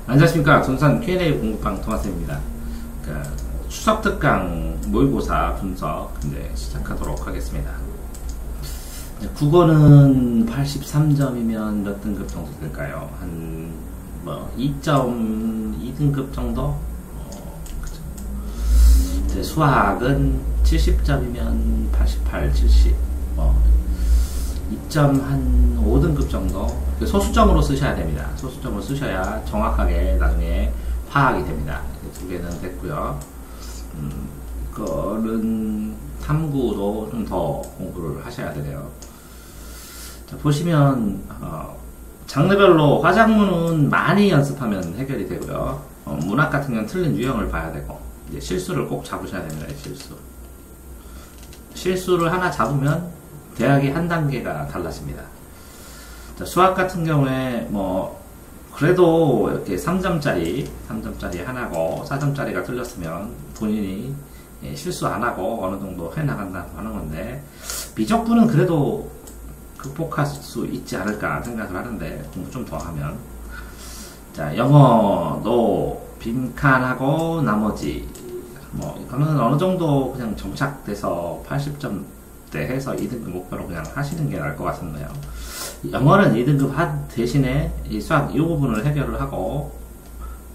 안녕하십니까. 전산 Q&A 공부방 토마스입니다. 그러니까 추석 특강 모의고사 분석 이제 시작하도록 하겠습니다. 국어는 83점이면 몇 등급 정도 될까요? 한 2.2등급 정도? 이제 수학은 70점이면 88, 70 2.5등급 정도 소수점으로 쓰셔야 됩니다. 소수점으로 쓰셔야 정확하게 나중에 파악이 됩니다. 두 개는 됐고요. 이거는 탐구도 좀 더 공부를 하셔야 되네요. 자, 보시면 장르별로 화작문은 많이 연습하면 해결이 되고요. 문학 같은 경우는 틀린 유형을 봐야 되고 이제 실수를 꼭 잡으셔야 됩니다. 실수를 하나 잡으면 대학이 한 단계가 달라집니다. 자, 수학 같은 경우에 그래도 이렇게 3점짜리 하나고 4점짜리가 틀렸으면 본인이 실수 안 하고 어느 정도 해 나간다고 하는 건데, 미적분은 그래도 극복할 수 있지 않을까 생각을 하는데, 공부 좀 더 하면. 자, 영어도 빈칸하고 나머지 이거는 어느 정도 그냥 정착돼서 80점대 해서 2등급 목표로 그냥 하시는 게 나을 것 같은데요. 영어는 2등급 대신에 이 수학 이 부분을 해결을 하고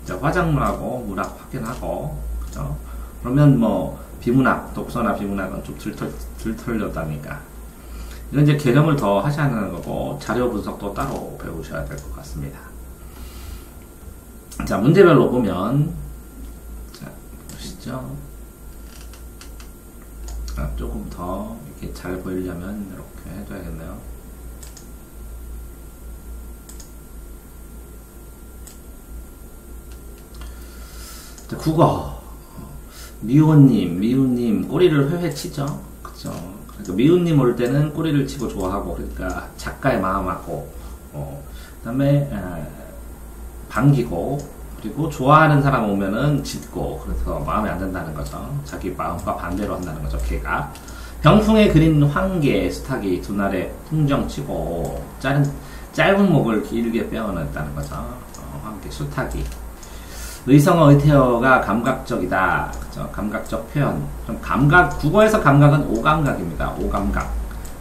이제 화작문하고 문학 확인하고, 그죠? 그러면 비문학, 독서나 비문학은 좀 들털렸다니까 이건 이제 개념을 더 하셔야 하는 거고, 자료 분석도 따로 배우셔야 될 것 같습니다. 자, 문제별로 보면, 자, 보시죠. 조금 더 이렇게 잘 보이려면 이렇게 해줘야겠네요. 자, 국어. 미우님 꼬리를 회회 치죠. 그죠? 그러니까 미우님 올 때는 꼬리를 치고 좋아하고, 그러니까 작가의 마음하고, 그 다음에 반기고, 그리고 좋아하는 사람 오면은 짖고, 그래서 마음에 안 든다는 거죠. 자기 마음과 반대로 한다는 거죠, 걔가. 병풍에 그린 황계, 수탉이 두 날에 풍정치고, 짧은 목을 길게 빼어냈다는 거죠. 황계, 수탉이. 의성어, 의태어가 감각적이다. 그죠? 감각적 표현. 좀 국어에서 감각은 오감각입니다. 오감각.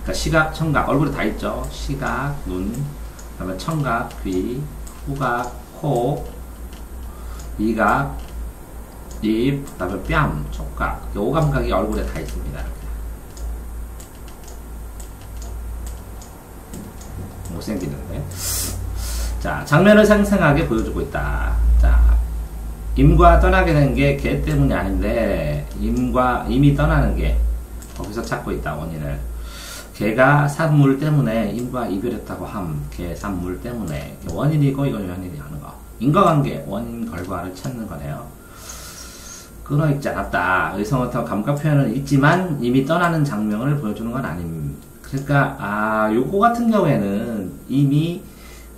그러니까 시각, 청각, 얼굴에 다 있죠. 시각, 눈, 그 다음에 청각, 귀, 후각, 코, 미각, 입, 그 다음에 뺨, 촉각. 오감각이 얼굴에 다 있습니다. 못생기는데. 자, 장면을 생생하게 보여주고 있다. 자, 임과 떠나게 된 게 걔 때문이 아닌데, 임이 떠나는 게 거기서 찾고 있다, 원인을. 걔가 산물 때문에 임과 이별했다고 함. 걔 산물 때문에. 원인이고, 이건 원인이 하는 거. 인과관계, 원인, 결과를 찾는 거네요. 끊어있지 않았다. 의성어터 감각 표현은 있지만 이미 떠나는 장면을 보여주는 건 아닙니다. 그러니까, 요거 같은 경우에는 이미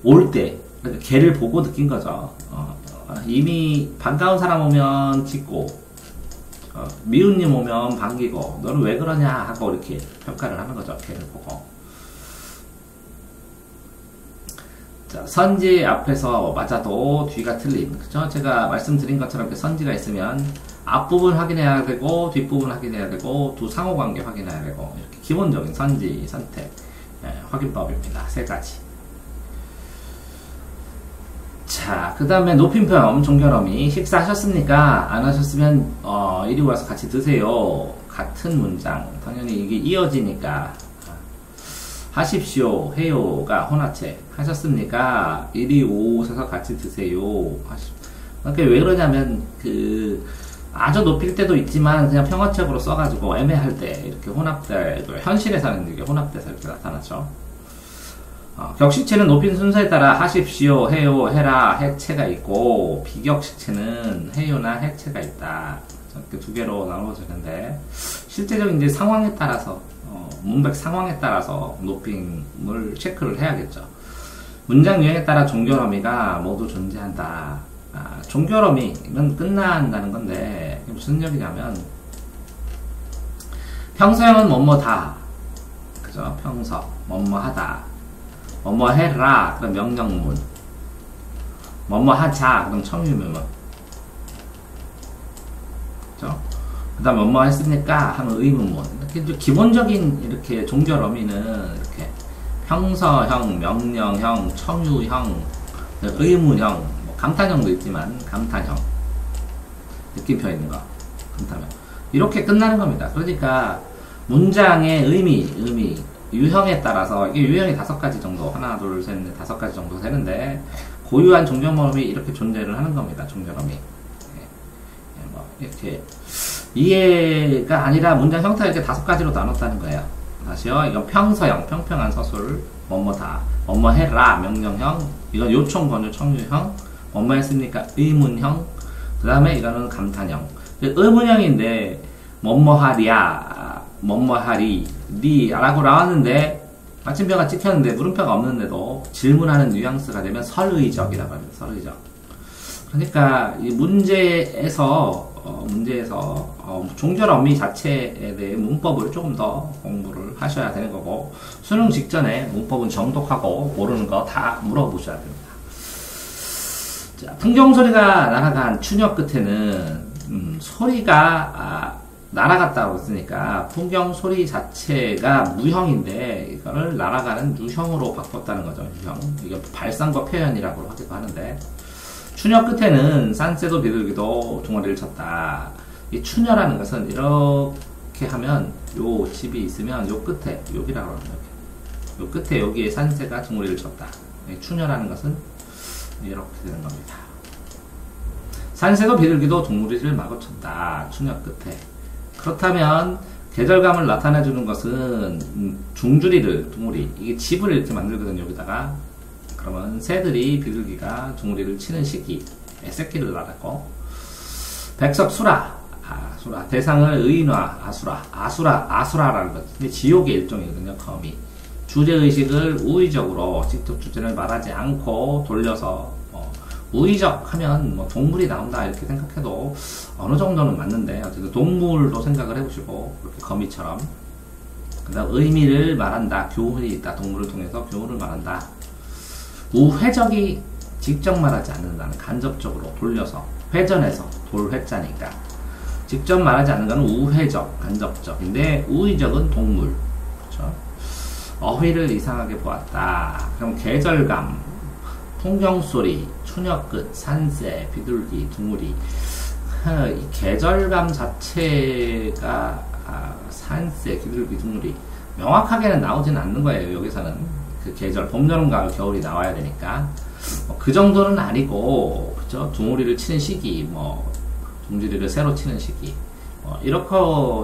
올 때, 그러니까 걔를 보고 느낀 거죠. 이미 반가운 사람 오면 짖고, 미운님 오면 반기고, 너는 왜 그러냐 하고 이렇게 평가를 하는 거죠. 걔를 보고. 자, 선지 앞에서 맞아도 뒤가 틀림. 그죠? 제가 말씀드린 것처럼 이렇게 선지가 있으면 앞부분 확인해야 되고, 뒷부분 확인해야 되고, 두 상호관계 확인해야 되고, 이렇게 기본적인 선지 선택, 확인법입니다. 세 가지. 자, 그 다음에 높임평, 종결어미. 식사하셨습니까? 안 하셨으면, 이리 와서 같이 드세요. 같은 문장. 당연히 이게 이어지니까. 하십시오, 해요가 혼화체. 하셨습니까? 이리 오셔서 같이 드세요. 그러니까 왜 그러냐면, 아주 높일 때도 있지만, 그냥 평어책으로 써가지고, 애매할 때, 이렇게 혼합돼, 현실에서는 이게 혼합돼서 이렇게 나타나죠. 격식체는 높인 순서에 따라 하십시오, 해요, 해라, 해체가 있고, 비격식체는 해요나 해체가 있다. 이렇게 두 개로 나눠지는데, 실제적인 이제 상황에 따라서, 문백 상황에 따라서 높임을 체크를 해야겠죠. 문장 유형에 따라 종결어미가 모두 존재한다. 종결어미는 끝난다는 건데, 무슨 얘기냐면, 평서형은 뭐뭐다. 그죠? 평서, 뭐뭐하다. 뭐뭐 해라. 그럼 명령문. 뭐뭐 하자. 그럼 청유유무. 그죠? 그 다음에 뭐뭐 했습니까? 하면 의문문. 이렇게 기본적인 이렇게 종결 어미는 이렇게 평서형, 명령형, 청유형, 의문형, 뭐 감탄형도 있지만 감탄형. 느낌표 있는 거. 감탄형. 이렇게 끝나는 겁니다. 그러니까 문장의 의미, 유형에 따라서 이게 유형이 5가지 정도, 하나, 둘, 셋, 넷, 5가지 정도 되는데 고유한 종결어미 이렇게 존재를 하는 겁니다. 종결어미. 뭐 이렇게 이해가 아니라 문장 형태가 이렇게 5가지로 나눴다는 거예요. 다시요. 이건 평서형, 평평한 서술, 뭐뭐다, 뭐뭐 해라, 명령형, 이건 요청, 권유, 청유형, 뭐뭐 했습니까? 의문형, 그 다음에 이거는 감탄형. 의문형인데, 뭐뭐 하랴, 뭐뭐 하리, 라고 나왔는데, 마침표가 찍혔는데, 물음표가 없는데도 질문하는 뉘앙스가 되면 설의적이라고 합니다. 설의적. 그러니까, 이 문제에서 종결 어미 자체에 대해 문법을 조금 더 공부를 하셔야 되는 거고, 수능 직전에 문법은 정독하고 모르는 거 다 물어보셔야 됩니다. 자, 풍경소리가 날아간 추녀 끝에는 소리가 날아갔다고 했으니까 풍경소리 자체가 무형인데 이거를 날아가는 유형으로 바꿨다는 거죠. 유형. 이게 발상과 표현이라고 하기도 하는데, 추녀 끝에는 산새도 비둘기도 둥어리를 쳤다. 이 추녀라는 것은 이렇게 하면 요 집이 있으면 요 끝에 여기라고 합니다. 요 끝에 여기에 산새가 둥어리를 쳤다. 추녀라는 것은 이렇게 되는 겁니다. 산새도 비둘기도 둥어리를 마구 쳤다. 추녀 끝에. 그렇다면 계절감을 나타내주는 것은 둥주리를 둥어리, 이게 집을 이렇게 만들거든요. 여기다가. 그러면 새들이 비둘기가 둥어리를 치는 시기, 새끼를 낳았고, 백석 수라, 수라, 대상을 의인화, 아수라라는 것, 지옥의 일종이거든요. 거미. 주제의식을 우의적으로 직접 주제를 말하지 않고 돌려서 우의적 하면 뭐 동물이 나온다 이렇게 생각해도 어느 정도는 맞는데, 어쨌든 동물도 생각을 해보시고, 그렇게 거미처럼. 그 다음 의미를 말한다. 교훈이 있다. 동물을 통해서 교훈을 말한다. 우회적이 직접 말하지 않는다는, 간접적으로 돌려서, 회전해서, 돌회자니까. 직접 말하지 않는 것은 우회적, 간접적인데, 우의적은 동물. 그렇죠? 어휘를 이상하게 보았다. 그럼 계절감, 풍경소리, 추녀끝, 산새, 비둘기, 둥우리. 이 계절감 자체가 산새, 비둘기, 둥우리 명확하게는 나오진 않는 거예요. 여기서는. 그 계절, 봄, 여름, 가을, 겨울이 나와야 되니까. 그 정도는 아니고, 그죠? 둥우리를 치는 시기, 둥지리를 새로 치는 시기. 이렇게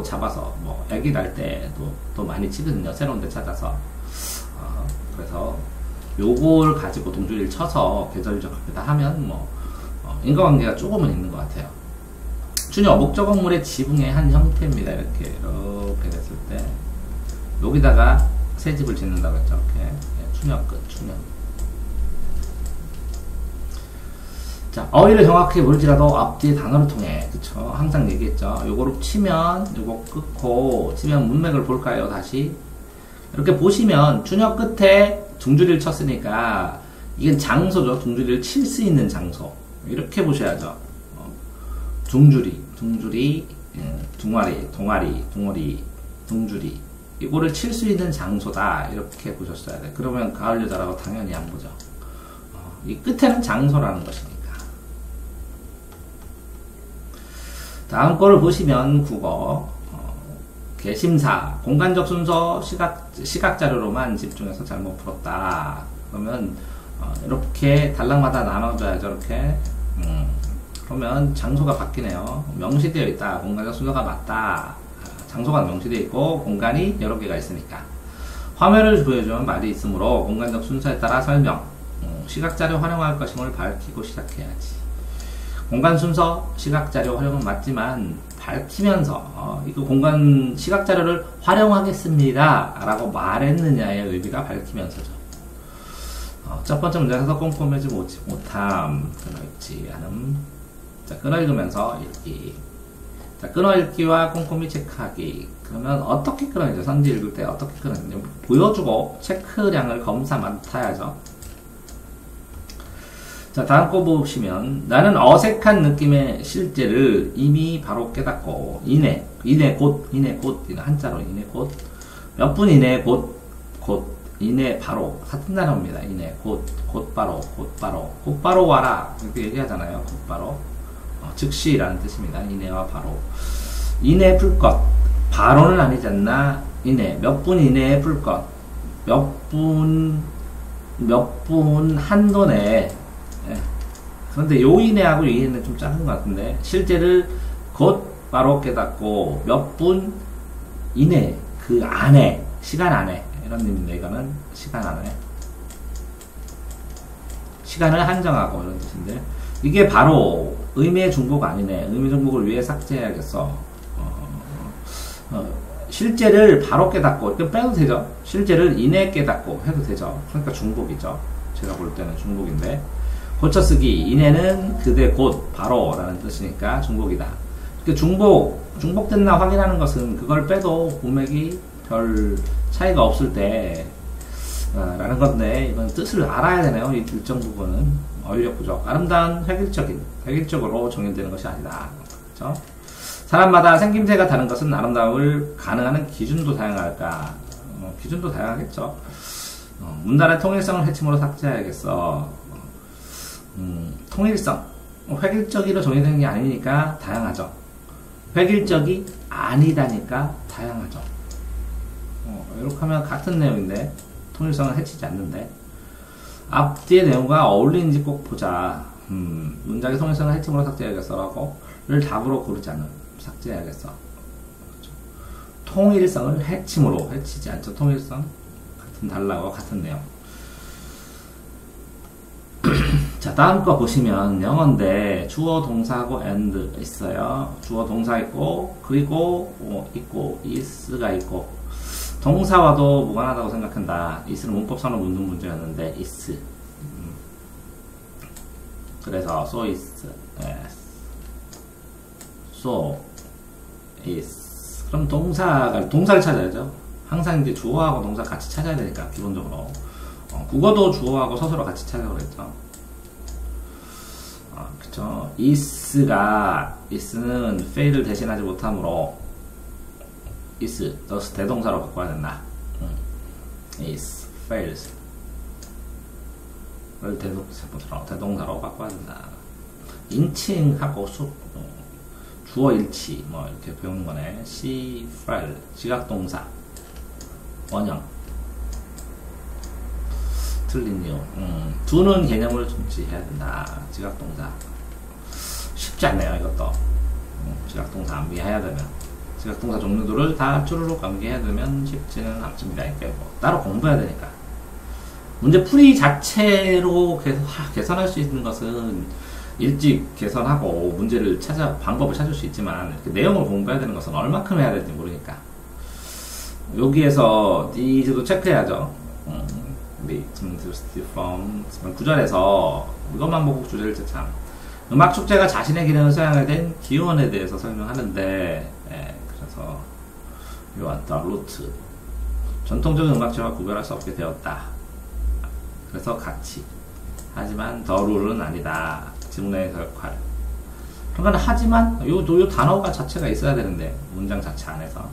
잡아서, 애기 날 때도 또 많이 치거든요. 새로운 데 찾아서. 그래서, 요걸 가지고 둥지리를 쳐서 계절적합니다 하면, 인과관계가 조금은 있는 것 같아요. 추녀, 목적어물의 지붕의 한 형태입니다. 이렇게 됐을 때. 여기다가 새 집을 짓는다고 했죠. 이렇게. 추녀 끝, 추녀. 자, 어휘를 정확히 모르지라도 앞뒤 단어를 통해, 그쵸? 항상 얘기했죠. 요거를 치면, 요거 끊고, 치면 문맥을 볼까요? 다시. 이렇게 보시면, 추녀 끝에 둥주리를 쳤으니까, 이건 장소죠. 둥주리를 칠 수 있는 장소. 이렇게 보셔야죠. 둥주리, 동아리, 둥주리. 이거를 칠 수 있는 장소다. 이렇게 보셨어야 돼. 그러면 가을 여자라고 당연히 안 보죠. 이 끝에는 장소라는 것이니까. 다음 거를 보시면 국어, 개심사, 공간적 순서, 시각 자료로만 집중해서 잘못 풀었다. 그러면 이렇게 단락마다 나눠줘야죠. 이렇게. 그러면 장소가 바뀌네요. 명시되어 있다. 공간적 순서가 맞다. 장소가 명시되어 있고 공간이 여러 개가 있으니까. 화면을 보여주면 말이 있으므로 공간적 순서에 따라 설명, 시각자료 활용할 것임을 밝히고 시작해야지. 공간 순서, 시각자료 활용은 맞지만 밝히면서 이거 공간 시각자료를 활용하겠습니다 라고 말했느냐의 의미가 밝히면서죠. 첫 번째 문제에서 꼼꼼하지 못함, 끊어읽지 않음. 자, 끊어읽으면서 읽기. 자, 끊어읽기와 꼼꼼히 체크하기. 그러면 어떻게 끊어야죠? 선지 읽을 때 어떻게 끊어야죠? 보여주고 체크량을 검사 맡아야죠. 자, 다음 거 보시면, 나는 어색한 느낌의 실제를 이미 바로 깨닫고, 이내 곧, 한자로 이내 곧, 몇 분 이내 곧, 이내 바로, 같은 단어입니다. 이내 곧바로, 곧바로 와라. 이렇게 얘기하잖아요. 곧바로. 즉시라는 뜻입니다. 이내와 바로. 이내 풀 것. 바로는 아니지 않나? 이내. 몇 분 이내에 풀 것. 몇 분 한도 내에. 예. 그런데 요 이내하고 이 이내는 좀 작은 것 같은데, 실제를 곧 바로 깨닫고, 몇 분 이내, 그 안에, 시간 안에. 이런 의미인데, 이거는 시간 안에. 시간을 한정하고, 이런 뜻인데, 이게 바로 의미의 중복 아니네. 의미 중복을 위해 삭제해야겠어. 실제를 바로 깨닫고, 이렇게 빼도 되죠. 실제를 이내 깨닫고 해도 되죠. 그러니까 중복이죠. 제가 볼 때는 중복인데, 고쳐쓰기, 이내는 그대 곧 바로 라는 뜻이니까 중복이다. 이렇게 중복됐나 확인하는 것은 그걸 빼도 문맥이 별 차이가 없을 때 라는 건데, 이건 뜻을 알아야 되네요. 이 일정 부분은 어휘력 부족. 아름다운 획일적으로 정의되는 것이 아니다. 그렇죠? 사람마다 생김새가 다른 것은 아름다움을 가능하는 기준도 다양할까? 기준도 다양하겠죠. 문단의 통일성을 해침으로 삭제해야겠어. 통일성. 획일적으로 정의되는 게 아니니까 다양하죠. 획일적이 아니다니까 다양하죠. 이렇게 하면 같은 내용인데 통일성을 해치지 않는데, 앞뒤의 내용과 어울리는지 꼭 보자. 문장의 통일성을 해침으로 삭제해야겠어라고를 답으로 고르지 않는, 삭제해야겠어. 그렇죠. 통일성을 해침으로, 해치지 않죠. 통일성 같은 단락과 같은 내용. 자, 다음 거 보시면 영어인데 주어 동사하고 and 있어요. 주어 동사 있고, 그리고 있고 is가 있고, 동사와도 무관하다고 생각한다. is는 문법상으로 묻는 문제였는데 is. 그래서 so is, yes. so is. 그럼 동사를 찾아야죠. 항상 이제 주어하고 동사 같이 찾아야 되니까 기본적으로. 국어도 주어하고 서술어 같이 찾아야 그랬죠. 그쵸. is는 fail을 대신하지 못하므로 is, thus 대동사로 바꿔야 된다. is, fails 를 대동사로 바꿔야 된다. 인칭하고 주어 일치 뭐 이렇게 배우는 거네. she, fell, 지각동사, 원형. 틀린 이유. 두는 개념을 중시해야 된다. 지각동사. 쉽지 않네요, 이것도. 지각동사 암기해야 되면. 지각동사 종류들을 다 쭈루룩 암기해야 되면 쉽지는 않습니다. 이렇게 뭐 따로 공부해야 되니까. 문제 풀이 자체로 개선할 수 있는 것은 일찍 개선하고 문제를 방법을 찾을 수 있지만, 이렇게 내용을 공부해야 되는 것은 얼마큼 해야 될지 모르니까. 여기에서 needs도 체크해야죠. from 9절에서 이것만 보고 주제를 참. 음악 축제가 자신의 기능을 소양하게 된 기원에 대해서 설명하는데, 그래서 요한 the root, 전통적인 음악제와 구별할 수 없게 되었다. 그래서 같이. 하지만 the rule은 아니다. 지문의 역할. 그러니까 하지만 요 단어가 자체가 있어야 되는데 문장 자체 안에서.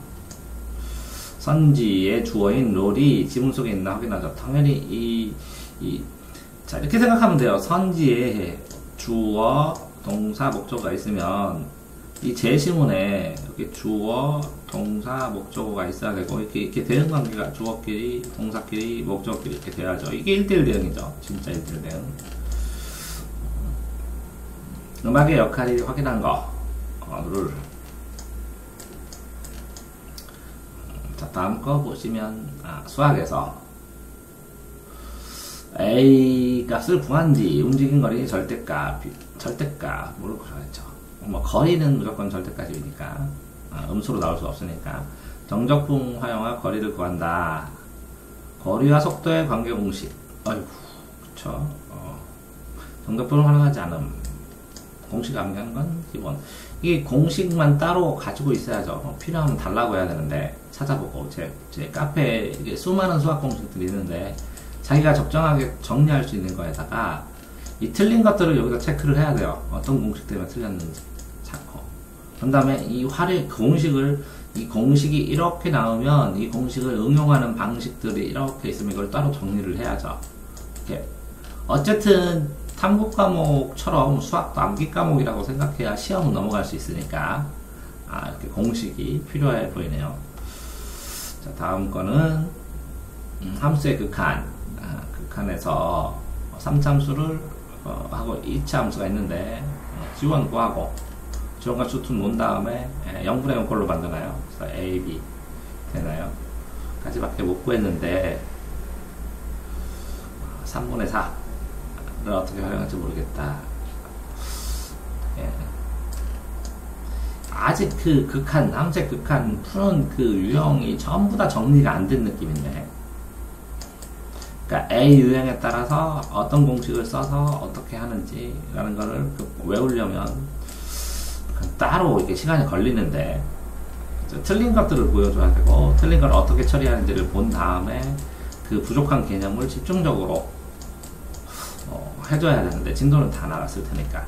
선지의 주어인 롤이 지문 속에 있나 확인하죠. 당연히 자, 이렇게 생각하면 돼요. 선지에 주어, 동사, 목적어가 있으면 이 제시문에 이렇게 주어, 동사, 목적어가 있어야 되고, 이렇게 대응 관계가 주어끼리, 동사끼리, 목적어끼리 이렇게 돼야죠. 이게 1대1 대응이죠. 진짜 1대1 대응. 음악의 역할이 확인한 거를. 자, 다음 거 보시면, 수학에서 A 값을 구한 뒤 움직인 거리 절대값, 뭐를 구하겠죠. 뭐, 거리는 무조건 절대값이니까, 음수로 나올 수 없으니까. 정적분 화형과 거리를 구한다. 거리와 속도의 관계 공식. 아이고, 그쵸. 정적분을 활용하지 않음. 공식 암기하는 건 기본. 이 공식만 따로 가지고 있어야죠. 필요하면 달라고 해야 되는데, 찾아보고. 제 카페에 이게 수많은 수학 공식들이 있는데, 자기가 적정하게 정리할 수 있는 거에다가 이 틀린 것들을 여기다 체크를 해야 돼요. 어떤 공식 때문에 틀렸는지 찾고. 그 다음에 이 공식을, 이 공식이 이렇게 나오면 이 공식을 응용하는 방식들이 이렇게 있으면 이걸 따로 정리를 해야죠. 이렇게. 어쨌든 탐구 과목처럼 수학도 암기 과목이라고 생각해야 시험은 넘어갈 수 있으니까 이렇게 공식이 필요해 보이네요. 자, 다음 거는 함수의 극한. 극한에서 3참수를 하고 2차함수가 있는데 지원 구하고 지원과 수투 놓은 다음에 0분의 0 꼴로 만드나요? 그래서 A, B 되나요? 까지밖에 못 구했는데 3분의 4를 어떻게 활용할지 모르겠다. 예. 아직 그 극한, 함수의 극한 푸는 그 유형이 전부 다 정리가 안 된 느낌인데, 그러니까 A 유형에 따라서 어떤 공식을 써서 어떻게 하는지라는 거를 외우려면 따로 이게 시간이 걸리는데, 틀린 것들을 보여줘야 되고 틀린 걸 어떻게 처리하는지를 본 다음에 그 부족한 개념을 집중적으로 해줘야 되는데 진도는 다 나갔을 테니까.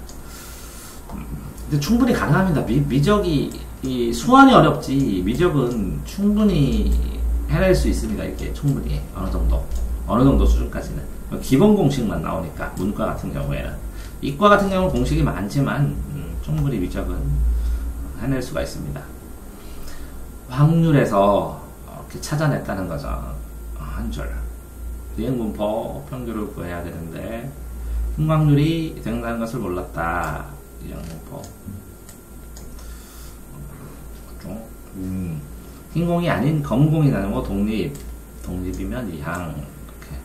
근데 충분히 가능합니다. 미적이 이 수완이 어렵지 미적은 충분히 해낼 수 있습니다. 이렇게 충분히 어느 정도 수준까지는 기본 공식만 나오니까. 문과 같은 경우에는, 이과 같은 경우는 공식이 많지만 충분히 미적은 해낼 수가 있습니다. 확률에서 이렇게 찾아냈다는 거죠. 한 줄 비행분포 평균을 구해야 되는데 흰확률이 된다는 것을 몰랐다. 비행분포 흰공이 아닌 검공이 나누고 독립이면 이항. 이렇게.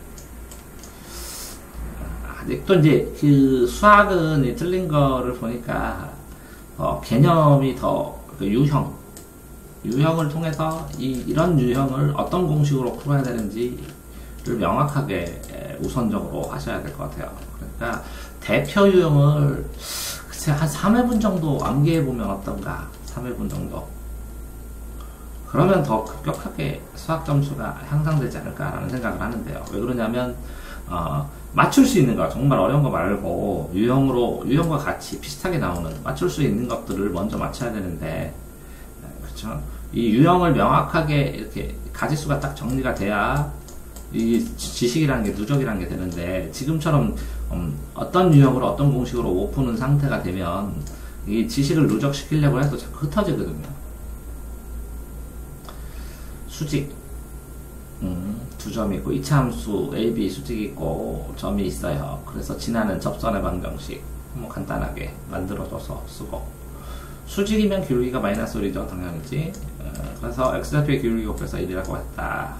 아직도 이제 그 수학은 틀린 거를 보니까 개념이 더 그 유형을 통해서 이런 유형을 어떤 공식으로 풀어야 되는지를 명확하게 우선적으로 하셔야 될 것 같아요. 그러니까 대표 유형을 글쎄 한 3회분 정도 암기해보면 어떤가. 3회분 정도. 그러면 더 급격하게 수학 점수가 향상되지 않을까라는 생각을 하는데요. 왜 그러냐면 맞출 수 있는 거, 정말 어려운 거 말고 유형과 같이 비슷하게 나오는 맞출 수 있는 것들을 먼저 맞춰야 되는데, 그렇죠? 이 유형을 명확하게 이렇게 가지수가 딱 정리가 돼야 이 지식이라는 게 누적이라는 게 되는데, 지금처럼 어떤 유형으로 어떤 공식으로 못 푸는 상태가 되면 이 지식을 누적시키려고 해도 자꾸 흩어지거든요. 수직 두 점이 있고 2차 함수 A, B 수직이 있고 점이 있어요. 그래서 지나는 접선의 방정식 간단하게 만들어줘서 쓰고, 수직이면 기울기가 마이너스 1이죠. 당연히지. 그래서 x좌표의 기울기 곱해서 1이라고 했다.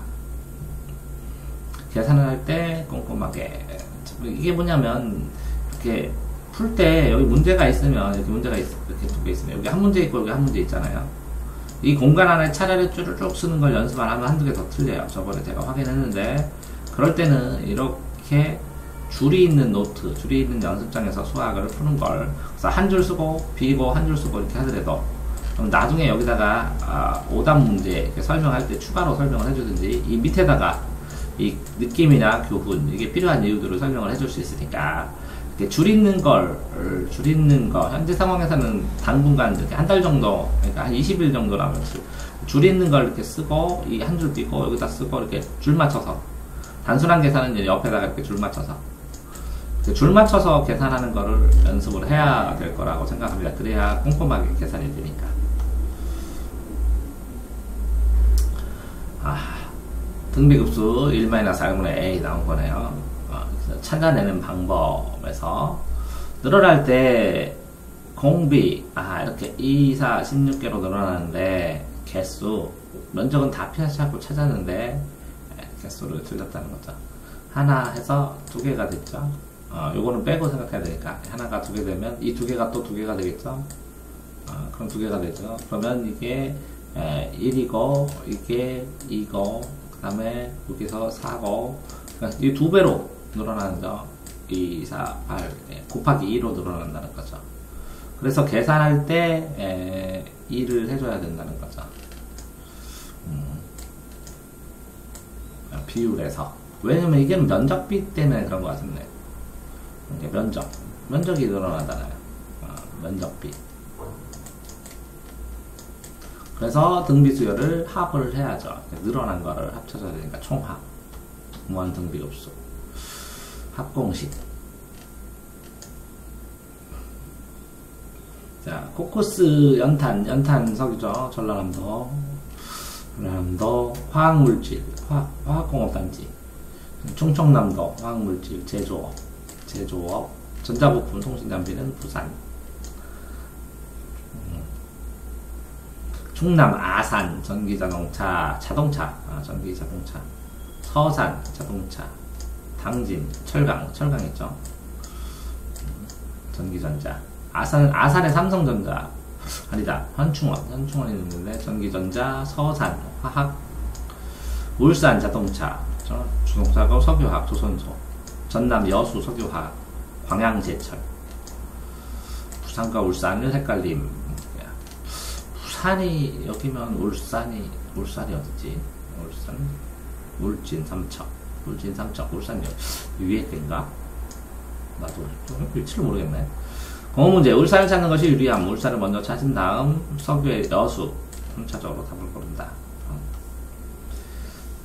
계산을 할 때 꼼꼼하게. 이게 뭐냐면 이렇게 풀 때 여기 문제가 있으면 이렇게 이렇게 두 개 있으면 여기 한 문제 있고 여기 한 문제 있잖아요. 이 공간 안에 차라리 쭈르륵 쓰는 걸 연습 안 하면 한두 개 더 틀려요. 저번에 제가 확인했는데, 그럴 때는 이렇게 줄이 있는 노트, 줄이 있는 연습장에서 수학을 푸는 걸, 그래서 한 줄 쓰고 비고 한 줄 쓰고 이렇게 하더라도, 그럼 나중에 여기다가 오답 문제 이렇게 설명할 때 추가로 설명을 해주든지, 이 밑에다가 이 느낌이나 교훈, 이게 필요한 이유들을 설명을 해줄 수 있으니까, 이렇게 줄 있는 거, 현재 상황에서는 당분간 이렇게 한 달 정도, 그러니까 한 20일 정도라면 줄 있는 걸 이렇게 쓰고, 이 한 줄 띄고, 여기다 쓰고, 이렇게 줄 맞춰서. 단순한 계산은 이제 옆에다가 이렇게 줄 맞춰서. 줄 맞춰서 계산하는 거를 연습을 해야 될 거라고 생각합니다. 그래야 꼼꼼하게 계산이 되니까. 등비급수 1-4분의 A 나온 거네요. 찾아내는 방법에서 늘어날 때 공비 이렇게 2, 4, 16개로 늘어나는데 개수, 면적은 다 피하고 찾았는데 개수를 틀렸다는 거죠. 하나 해서 두 개가 됐죠. 요거는 빼고 생각해야 되니까 하나가 두 개 되면 이 두 개가 또 두 개가 되겠죠. 그럼 두 개가 되죠. 그러면 이게 1이고 이게 2고 그 다음에 여기서 4고, 그러니까 이 두 배로 늘어나는 거 2, 4, 8 곱하기 2로 늘어난다는 거죠. 그래서 계산할 때 2를 해줘야 된다는 거죠. 비율에서. 왜냐면 이게 면적비 때문에 그런 것 같은데, 이제 면적이 늘어나잖아요. 면적비. 그래서 등비 수요를 합을 해야죠. 늘어난 거를 합쳐줘야 되니까 총합. 무한 등비급수. 합공식. 자, 코커스 연탄석이죠. 전라남도 화학물질, 화학공업단지. 충청남도 화학물질 제조업. 전자부품 통신장비는 부산. 충남 아산 전기자동차. 서산 자동차. 당진 철강 있죠. 전기전자. 아산에 삼성전자. 아니다. 현충원이 있는데 전기전자. 서산 화학. 울산 자동차. 주동사고 석유화학 조선소. 전남 여수 석유화학. 광양제철. 부산과 울산을 헷갈림. 부산이 여기면 울산이 어디지? 울진 삼척. 울산 위에 땐가? 나도 위치를 모르겠네. 공업 문제. 울산을 찾는 것이 유리함. 울산을 먼저 찾은 다음 석유의 여수 3차적으로 답을 고른다.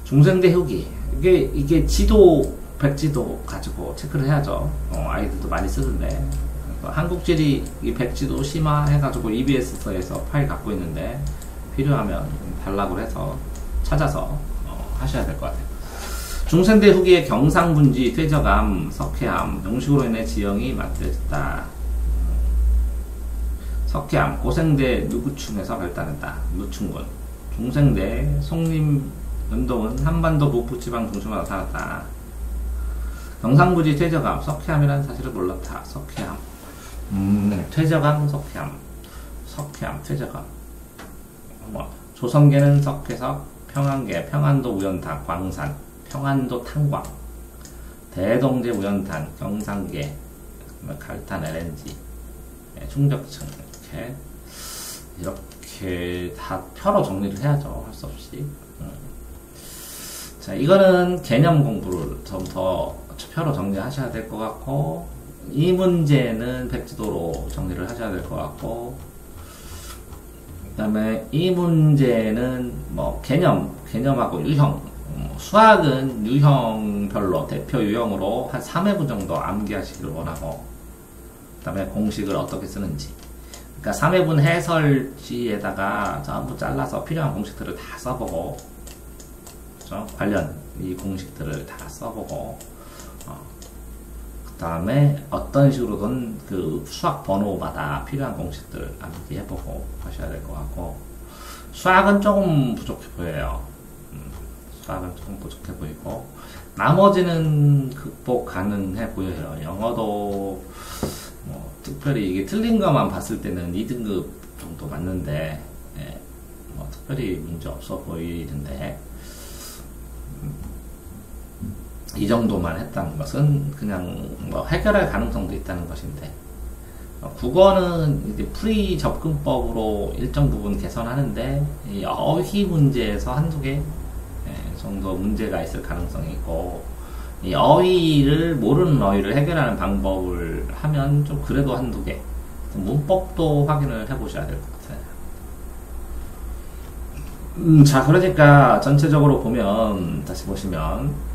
중생대 후기. 이게 백지도 가지고 체크를 해야죠. 아이들도 많이 쓰던데. 한국지리 이 백지도 심화해가지고 EBS에서 파일 갖고 있는데 필요하면 발락을 해서 찾아서 하셔야 될 것 같아요. 중생대 후기의 경상분지, 퇴적암, 석회암, 용식으로 인해 지형이 만들어졌다. 석회암, 고생대 누구충에서 발달했다. 누충군. 중생대, 송림, 연동은 한반도 북부지방 중심으로 나타났다. 경상분지 퇴적암, 석회암이라는 사실을 몰랐다. 석회암. 퇴적암, 석회암, 퇴적암. 조선계는 석회석, 평안계, 평안도 우연탄, 광산, 평안도 탄광, 대동제 우연탄, 경상계, 갈탄 LNG, 충격층, 이렇게 다 표로 정리를 해야죠. 할 수 없이. 자, 이거는 개념 공부를 좀 더 표로 정리하셔야 될 것 같고, 이 문제는 백지도로 정리를 하셔야 될 것 같고, 그 다음에 이 문제는 뭐 개념하고 유형, 수학은 유형별로 대표 유형으로 한 3회분 정도 암기하시기를 원하고, 그 다음에 공식을 어떻게 쓰는지. 그러니까 3회분 해설지에다가 전부 잘라서 필요한 공식들을 다 써보고, 그렇죠? 관련 이 공식들을 다 써보고, 그 다음에 어떤 식으로든 그 수학 번호마다 필요한 공식들을 암기해보고 하셔야 될 것 같고, 수학은 조금 부족해 보여요. 수학은 조금 부족해 보이고, 나머지는 극복 가능해 보여요. 영어도 뭐 특별히 이게 틀린 것만 봤을 때는 2등급 정도 맞는데, 뭐 특별히 문제 없어 보이는데, 이 정도만 했다는 것은 그냥 뭐 해결할 가능성도 있다는 것인데, 국어는 이제 풀이 접근법으로 일정 부분 개선하는데, 이 어휘 문제에서 한두 개 정도 문제가 있을 가능성이 있고, 이 어휘를, 모르는 어휘를 해결하는 방법을 하면 좀 그래도 한두 개, 문법도 확인을 해보셔야 될 것 같아요. 자, 그러니까 전체적으로 보면, 다시 보시면,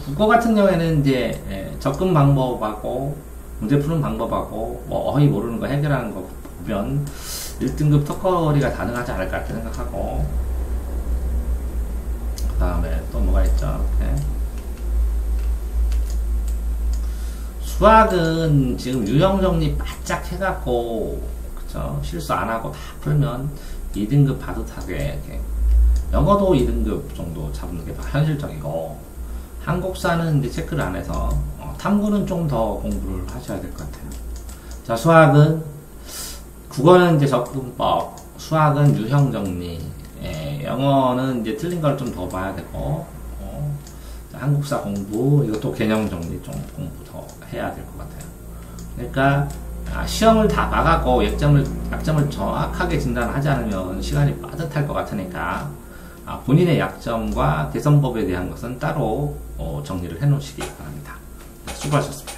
국어 같은 경우에는 이제 접근 방법하고 문제 푸는 방법하고 뭐 어휘 모르는 거 해결하는 거 보면 1등급 턱걸이가 가능하지 않을까 이렇게 생각하고, 그 다음에 또 뭐가 있죠? 이렇게. 수학은 지금 유형 정리 바짝 해갖고, 그쵸? 실수 안 하고 다 풀면 2등급 바듯하게 이렇게. 영어도 2등급 정도 잡는 게 현실적이고, 한국사는 이제 체크를 안 해서 탐구는 좀 더 공부를 하셔야 될 것 같아요. 자, 수학은, 국어는 이제 접근법, 수학은 유형 정리, 영어는 이제 틀린 걸 좀 더 봐야 되고, 자, 한국사 공부, 이것도 개념 정리 좀 공부 더 해야 될 것 같아요. 그러니까 시험을 다 봐갖고 약점을 정확하게 진단하지 않으면 시간이 빠듯할 것 같으니까, 본인의 약점과 개선법에 대한 것은 따로 정리를 해 놓으시기 바랍니다. 수고하셨습니다.